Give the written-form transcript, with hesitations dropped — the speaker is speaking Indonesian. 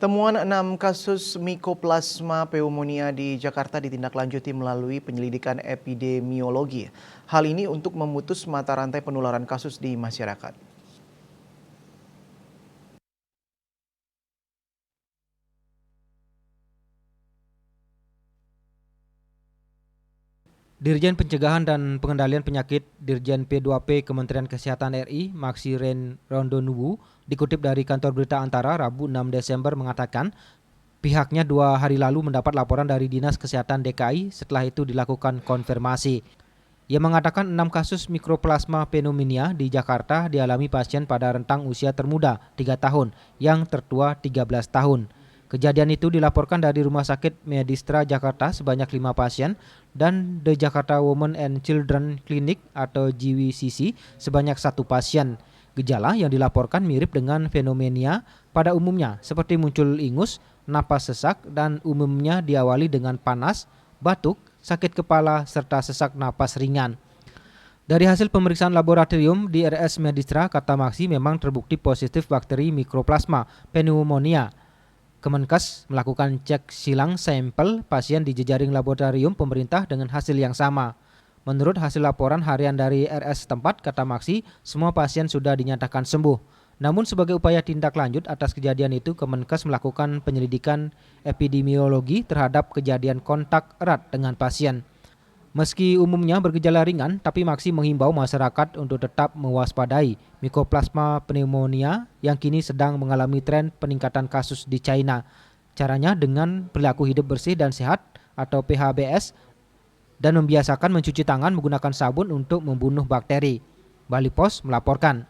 Temuan 6 kasus Mycoplasma pneumonia di Jakarta ditindaklanjuti melalui penyelidikan epidemiologi. Hal ini untuk memutus mata rantai penularan kasus di masyarakat. Dirjen Pencegahan dan Pengendalian Penyakit Dirjen P2P Kementerian Kesehatan RI, Maksi Ren Rondonuwu, dikutip dari kantor berita Antara Rabu 6 Desember mengatakan pihaknya 2 hari lalu mendapat laporan dari Dinas Kesehatan DKI, setelah itu dilakukan konfirmasi. Ia mengatakan 6 kasus mikroplasma pneumonia di Jakarta dialami pasien pada rentang usia termuda 3 tahun, yang tertua 13 tahun. Kejadian itu dilaporkan dari Rumah Sakit Medistra Jakarta sebanyak 5 pasien dan The Jakarta Women and Children Clinic atau JWCC sebanyak 1 pasien. Gejala yang dilaporkan mirip dengan pneumonia pada umumnya, seperti muncul ingus, napas sesak, dan umumnya diawali dengan panas, batuk, sakit kepala, serta sesak napas ringan. Dari hasil pemeriksaan laboratorium di RS Medistra, kata Maksi memang terbukti positif bakteri mikroplasma pneumonia. Kemenkes melakukan cek silang sampel pasien di jejaring laboratorium pemerintah dengan hasil yang sama. Menurut hasil laporan harian dari RS setempat, kata Maksi, semua pasien sudah dinyatakan sembuh. Namun sebagai upaya tindak lanjut atas kejadian itu, Kemenkes melakukan penyelidikan epidemiologi terhadap kejadian kontak erat dengan pasien. Meski umumnya bergejala ringan, tapi Maksi menghimbau masyarakat untuk tetap mewaspadai Mycoplasma pneumonia yang kini sedang mengalami tren peningkatan kasus di China. Caranya dengan perilaku hidup bersih dan sehat atau PHBS dan membiasakan mencuci tangan menggunakan sabun untuk membunuh bakteri. Bali Pos melaporkan.